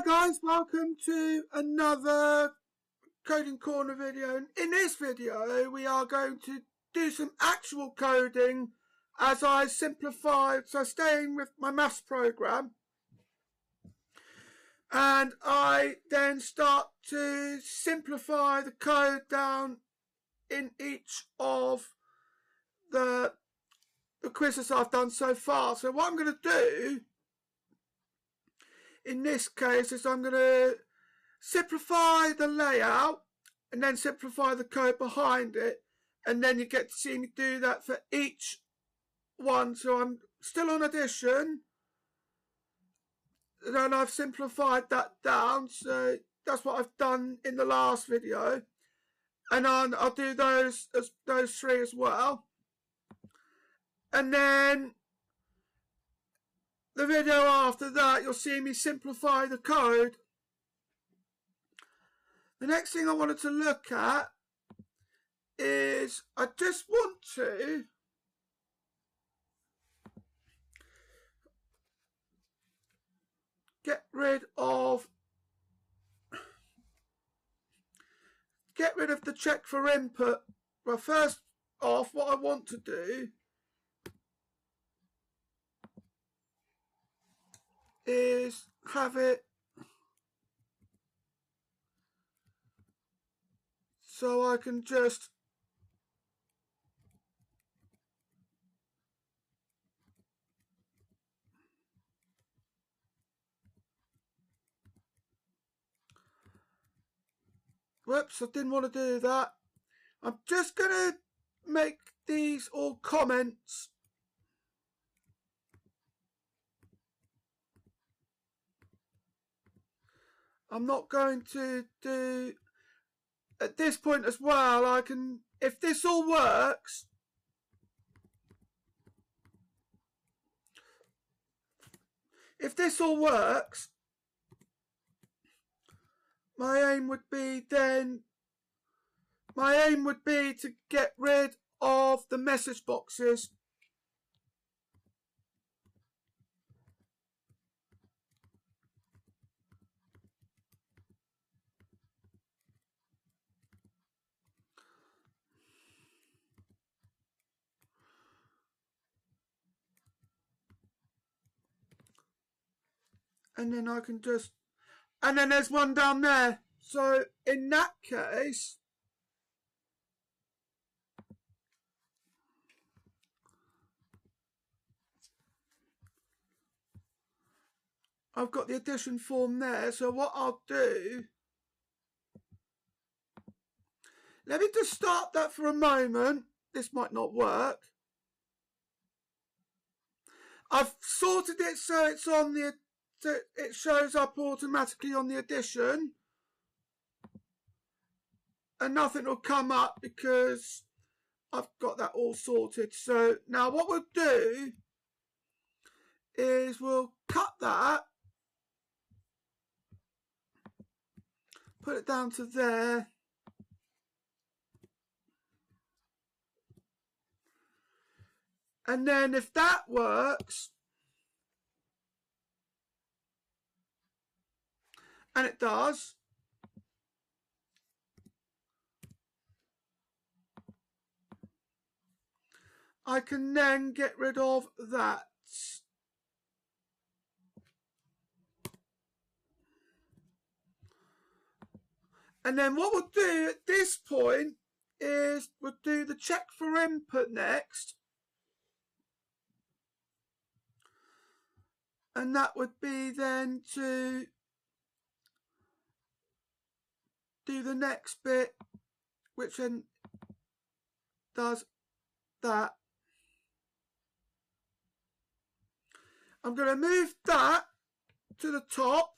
guys, welcome to another Coding Corner video. In this video we are going to do some actual coding as I simplified, so staying with my maths program, and I then start to simplify the code down in each of the quizzes I've done so far. So what I'm going to do in this case is I'm going to simplify the layout and then simplify the code behind it, and then you get to see me do that for each one. So I'm still on addition, and then I've simplified that down, so that's what I've done in the last video, and I'll do those three as well. And then the video after that, you'll see me simplify the code. The next thing I wanted to look at is I just want to get rid of the check for input. Well, first off, what I want to do is have it so I can just whoops, I didn't want to do that. I'm just going to make these all comments. I'm not going to do at this point as well. I can, if this all works, my aim would be to get rid of the message boxes. And then I can just, and then there's one down there. So in that case, I've got the addition form there. So what I'll do, let me just start that for a moment. This might not work. I've sorted it so it's on the, it shows up automatically on the addition, and nothing will come up because I've got that all sorted. So now what we'll do is we'll cut that, put it down to there, and then if that works, and it does, I can then get rid of that. And then what we'll do at this point is we'll do the check for input next. And that would be then to do the next bit, which then does that. I'm going to move that to the top.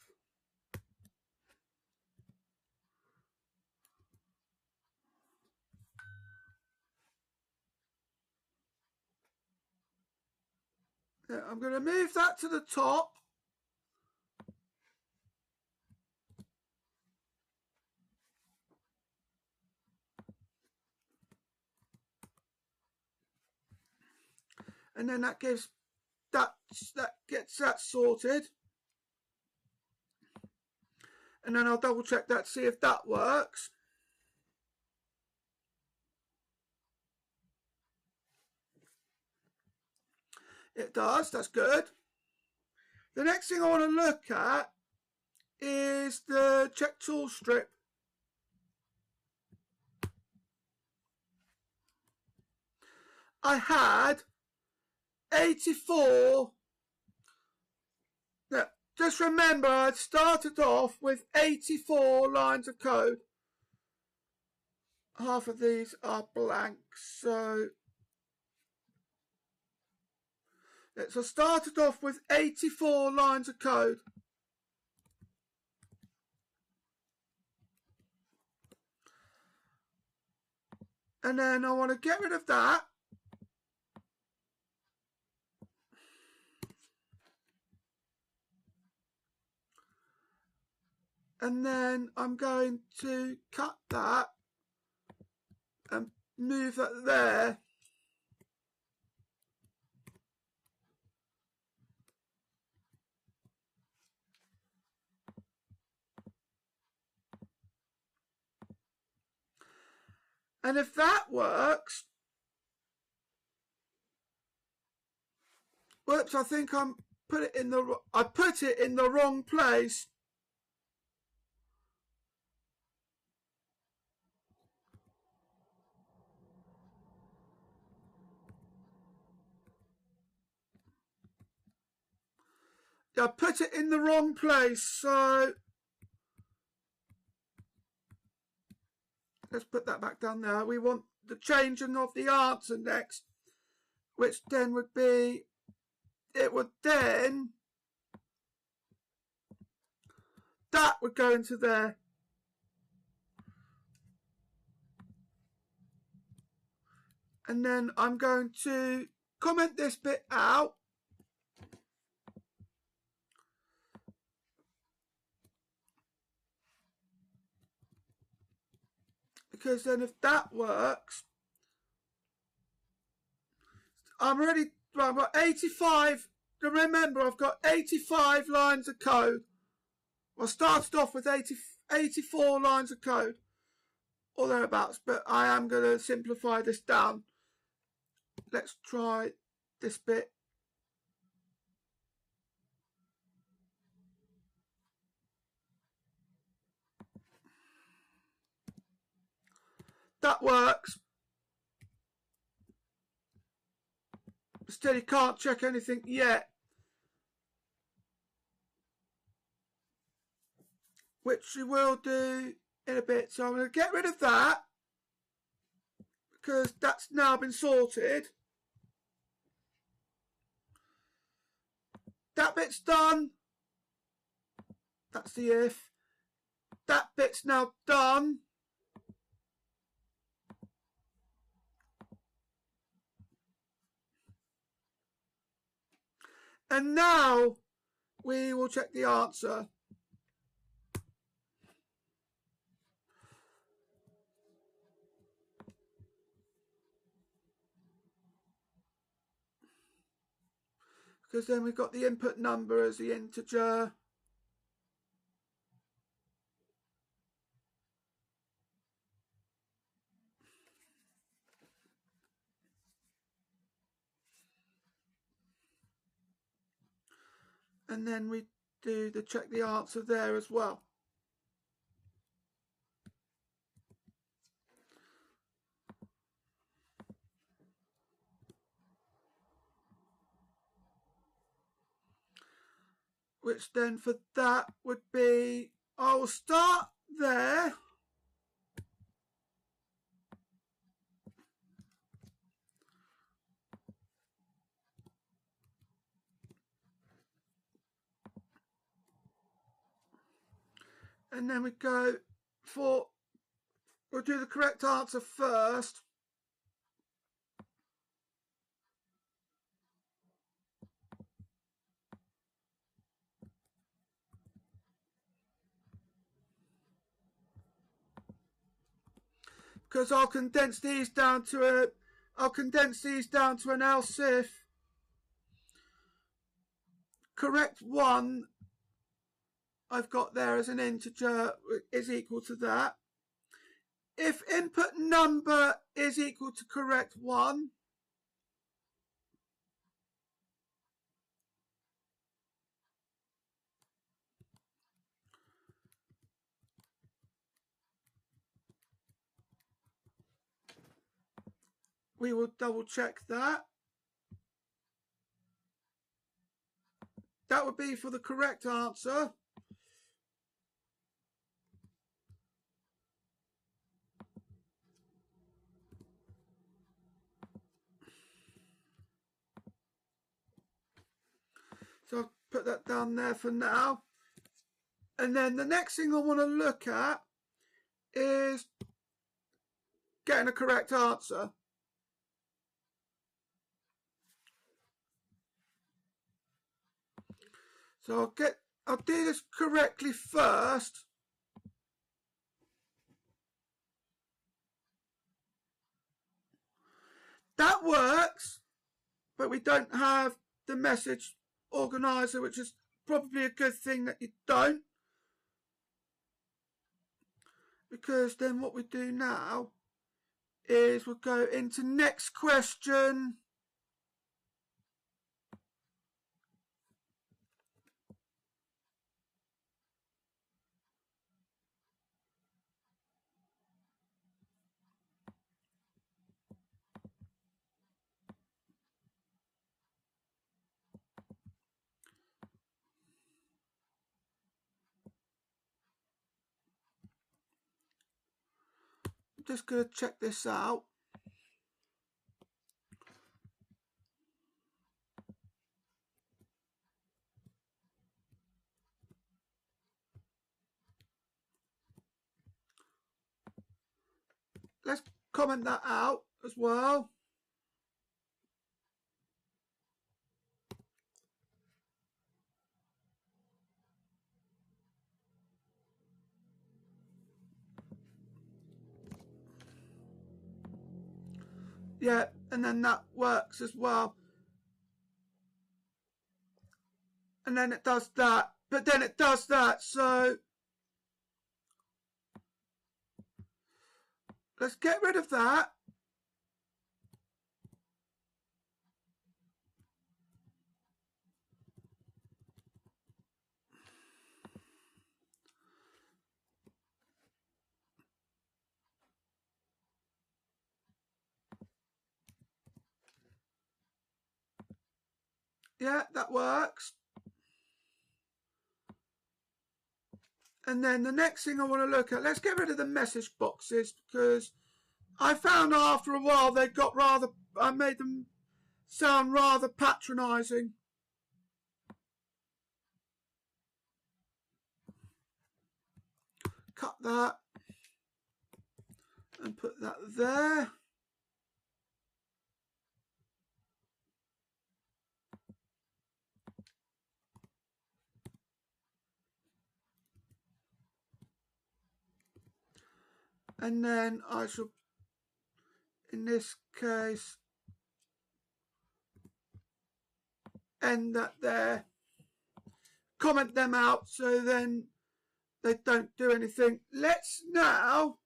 I'm going to move that to the top. And then that gives that gets that sorted. and then I'll double check that to see if that works. It does, that's good. The next thing I want to look at is the check tool strip. I had 84. Now, just remember, I started off with 84 lines of code. Half of these are blank, so I started off with 84 lines of code. And then I want to get rid of that. And then I'm going to cut that and move that there. And if that works, whoops, I think I put it in the wrong place. I put it in the wrong place, so let's put that back down there. We want the changing of the answer next, which then would be, it would then, that would go into there. And then I'm going to comment this bit out. Because then if that works, I'm already, well, I've got 85, remember I've got 85 lines of code. I started off with 84 lines of code, or thereabouts, but I am going to simplify this down. Let's try this bit. That works. Still, you can't check anything yet, which we will do in a bit. So I'm going to get rid of that because that's now been sorted. That bit's done. That's the if. That bit's now done. And now we will check the answer. Because then we've got the input number as the integer. And then we do the check the answer there as well. Which then for that would be, I will start there. And then we go for, we'll do the correct answer first. Because I'll condense these down to an else if. Correct one, I've got there as an integer is equal to that. If input number is equal to correct 1, we will double check that. That would be for the correct answer. So I'll put that down there for now. And then the next thing I want to look at is getting a correct answer. So I'll do this correctly first. That works, but we don't have the message organizer, which is probably a good thing that you don't. Because then what we do now is we'll go into next question. I'm just going to check this out. Let's comment that out as well. Yeah, and then that works as well. And then it does that, but then it does that, so let's get rid of that. Yeah, that works. And then the next thing I want to look at, let's get rid of the message boxes, because I found after a while they got rather, I made them sound rather patronising. Cut that and put that there. And then I shall, in this case, end that there. Comment them out so then they don't do anything. Let's now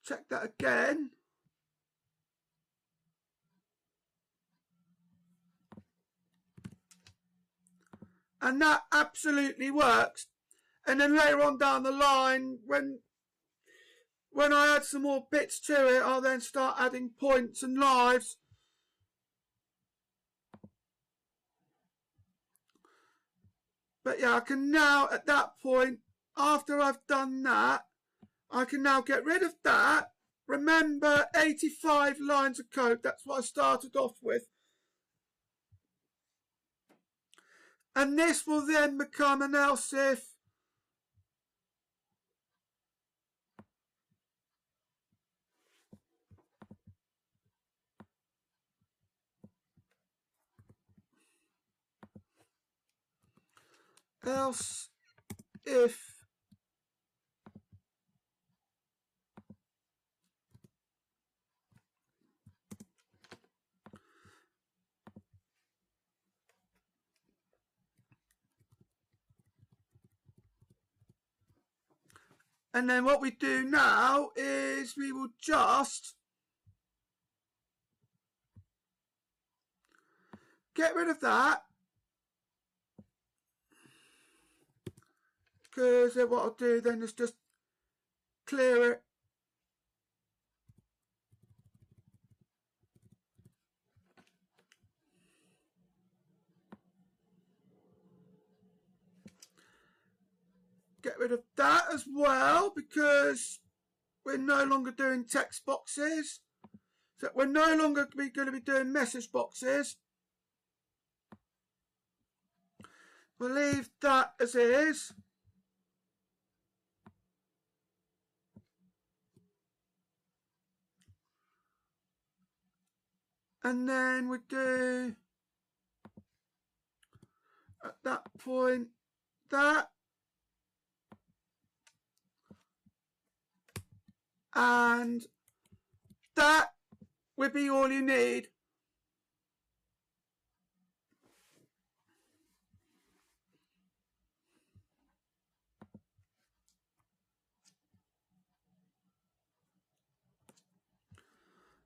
check that again. And that absolutely works. And then later on down the line, when I add some more bits to it, I'll then start adding points and lives. But yeah, I can now, at that point, after I've done that, I can now get rid of that. Remember, 85 lines of code, that's what I started off with. And this will then become an else if. Else if And then what we do now is we will just get rid of that, because what I'll do then is just clear it. Get rid of that as well, because we're no longer doing text boxes. So we're no longer going to be doing message boxes. We'll leave that as is. And then we do, at that point, that. And that would be all you need.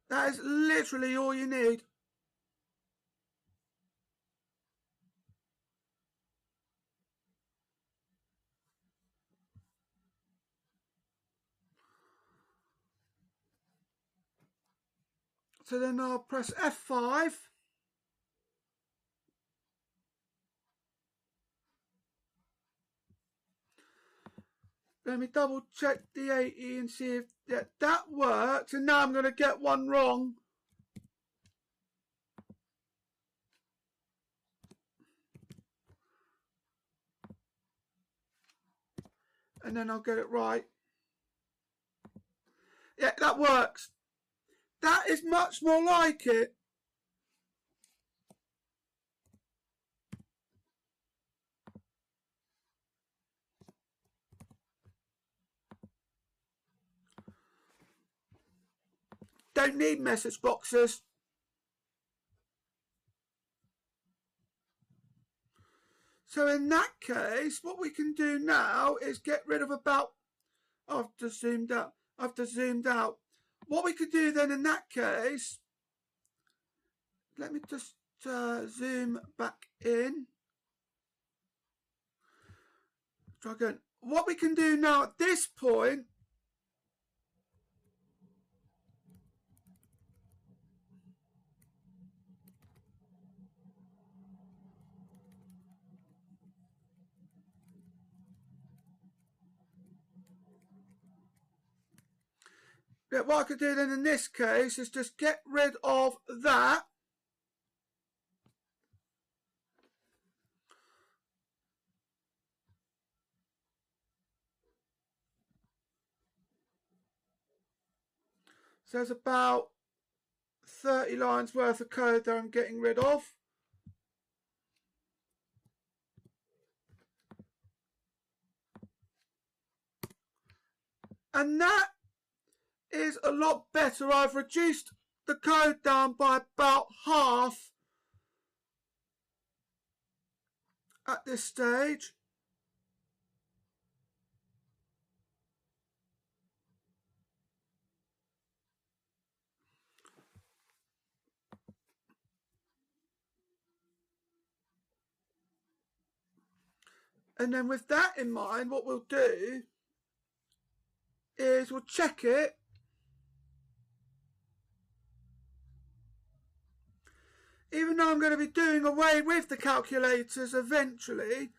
That is literally all you need. So then I'll press F5. Let me double check the 80 and see if that works. And now I'm going to get one wrong. And then I'll get it right. Yeah, that works. That is much more like it. Don't need message boxes. So in that case, what we can do now is get rid of about, I've just zoomed out. What we could do then in that case, let me just zoom back in. Try again. What we can do now at this point what I could do then in this case is just get rid of that. So there's about 30 lines worth of code that I'm getting rid of. And that is a lot better. I've reduced the code down by about half at this stage. And then with that in mind, what we'll do is we'll check it. Even though I'm going to be doing away with the calculators eventually,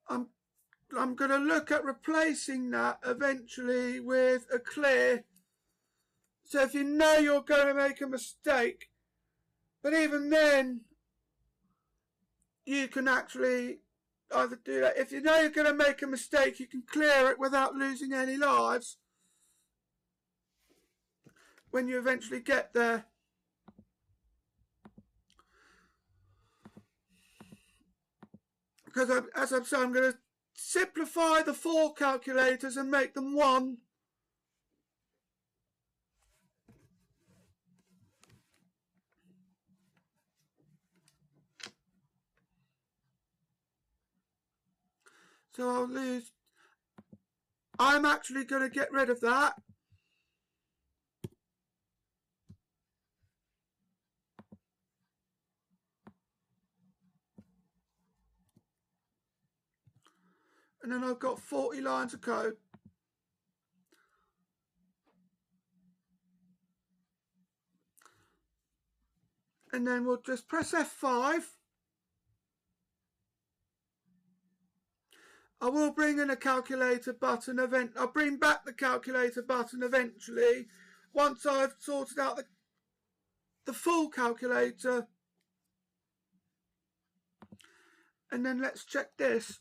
I'm going to look at replacing that eventually with a clear. So if you know you're going to make a mistake, but even then, you can actually either do that. If you know you're going to make a mistake, you can clear it without losing any lives when you eventually get there. Because as I've said, I'm going to simplify the 4 calculators and make them 1. So I'll lose. I'm actually going to get rid of that. And then I've got 40 lines of code. And then we'll just press F5. I will bring in a calculator button I'll bring back the calculator button eventually once I've sorted out the full calculator. And then let's check this.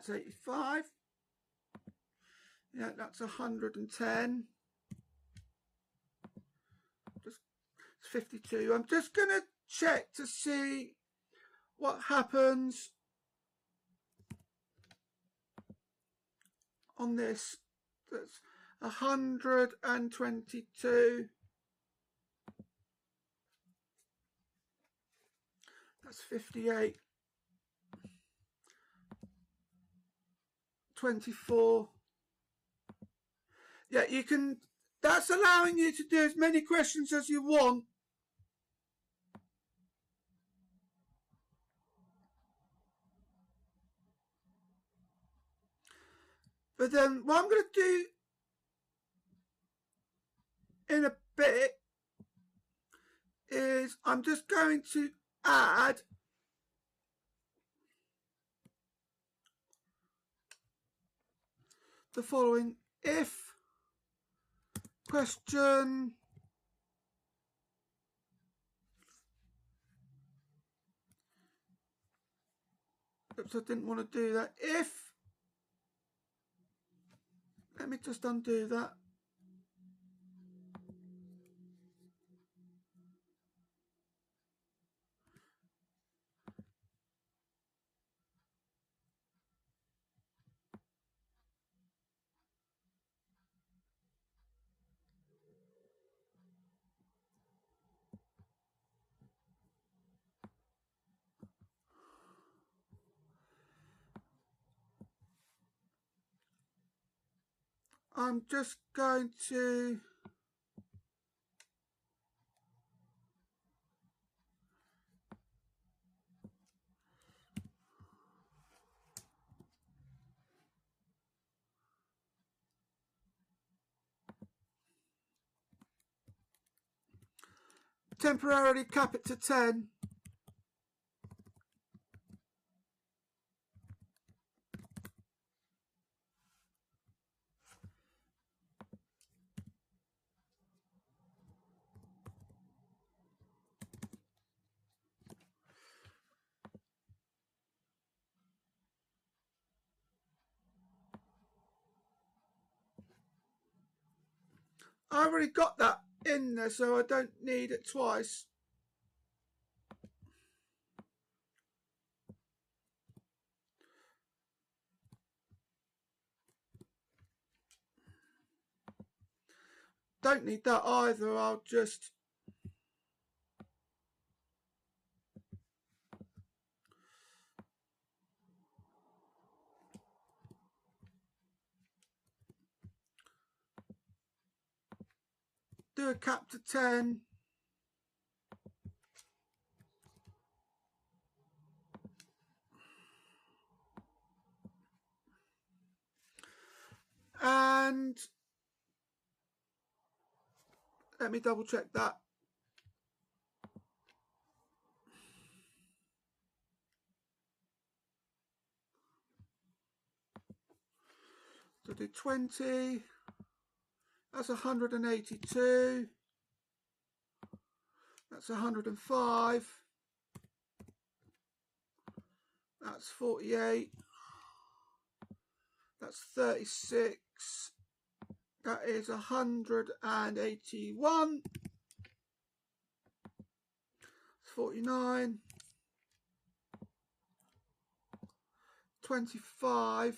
That's 85. Yeah, that's 110. Just 52. I'm just going to check to see what happens on this. That's 122. That's 58. 24. Yeah, you can. That's allowing you to do as many questions as you want. But then what I'm going to do in a bit is I'm just going to add the following. If question oops, I didn't want to do that. If, let me just undo that. I'm just going to temporarily cap it to 10. I already got that in there, so I don't need it twice. Don't need that either. I'll just do a cap to 10. And let me double check that. So do 20. That's 182. That's 105. That's 48. That's 36. That is 181. 49, 25,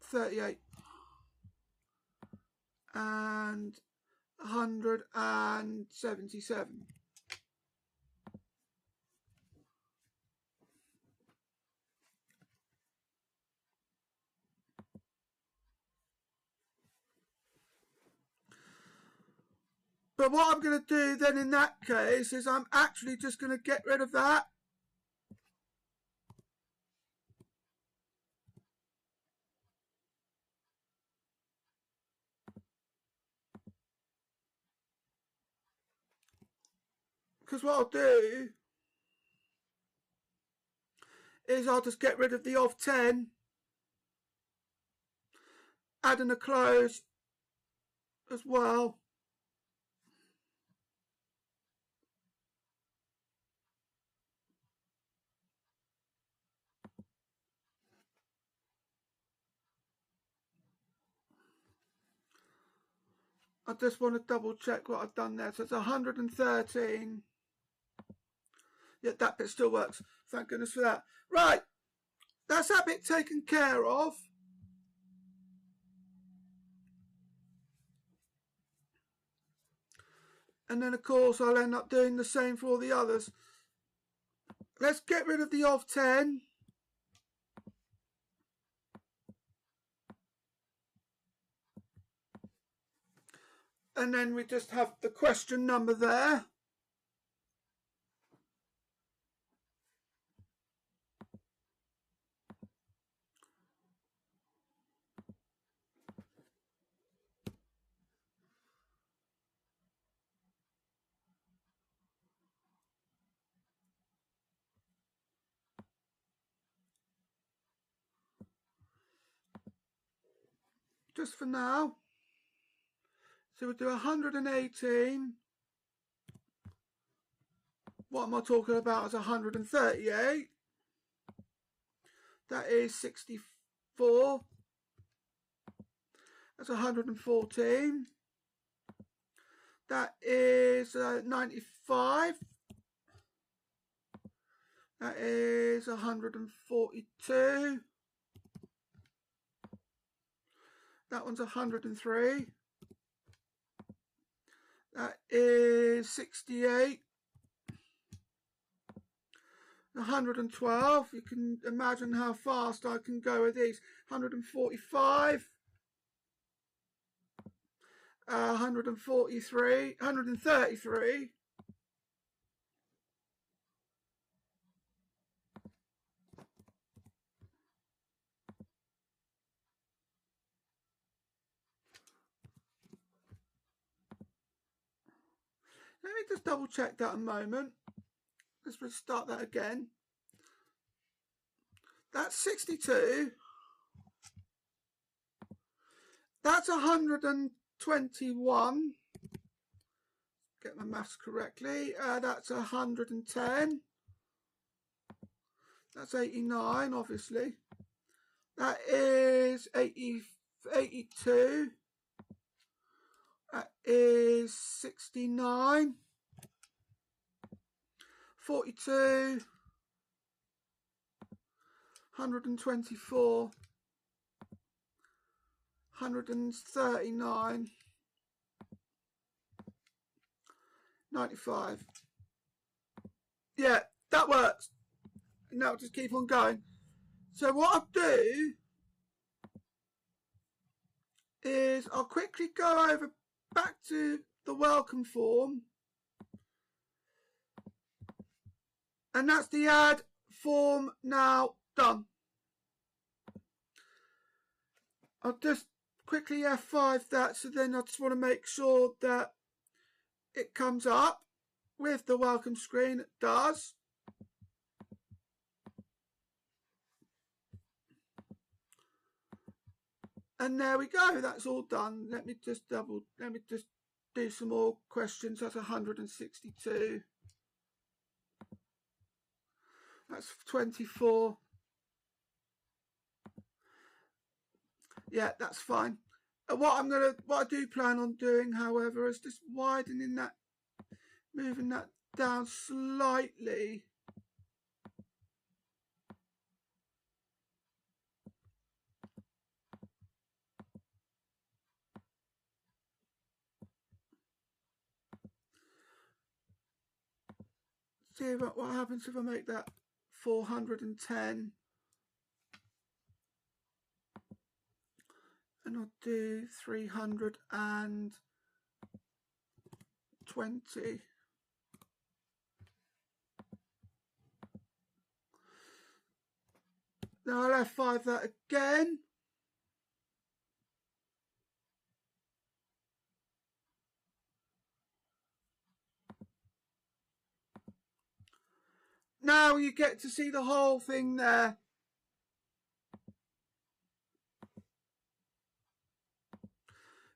38, and 177. But what I'm going to do then in that case is I'm actually just going to get rid of that. Because what I'll do is I'll just get rid of the of 10, add in a close as well. I just want to double check what I've done there. So it's 113. Yeah, that bit still works. Thank goodness for that. Right, that's that bit taken care of. And then, of course, I'll end up doing the same for all the others. Let's get rid of the of 10. And then we just have the question number there. Just for now. So we'll do 118. What am I talking about as 138? That is 64. That's 114. That is 95. That is 142. That one's 103. That is 68. 112. You can imagine how fast I can go with these. 145. 143. 133. Let me just double check that a moment. Let's restart that again. That's 62. That's 121. Get my maths correctly. That's 110. That's 89, obviously. That is 82. That is 69. 42. 124. 139. 95. Yeah, that works. And now just keep on going. So what I'll do is I'll quickly go over back to the welcome form. And that's the add form now done. I'll just quickly F5 that, so then I just want to make sure that it comes up with the welcome screen. It does. And there we go. That's all done. Let me just do some more questions. That's 162. That's 24. Yeah, that's fine. What I do plan on doing, however, is just widening that moving that down slightly. See what happens if I make that 410. And I'll do 320. Now I'll F5 that again. Now you get to see the whole thing there.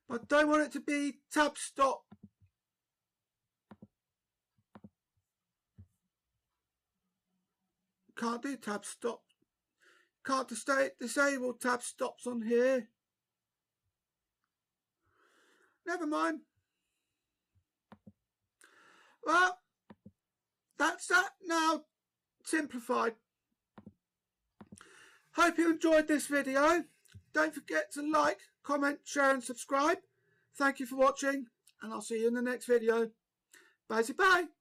But I don't want it to be tab stop. Can't do tab stop. Can't disable tab stops on here. Never mind. Well, that's that now simplified. Hope you enjoyed this video. Don't forget to like, comment, share and subscribe. Thank you for watching and I'll see you in the next video. Bye-bye.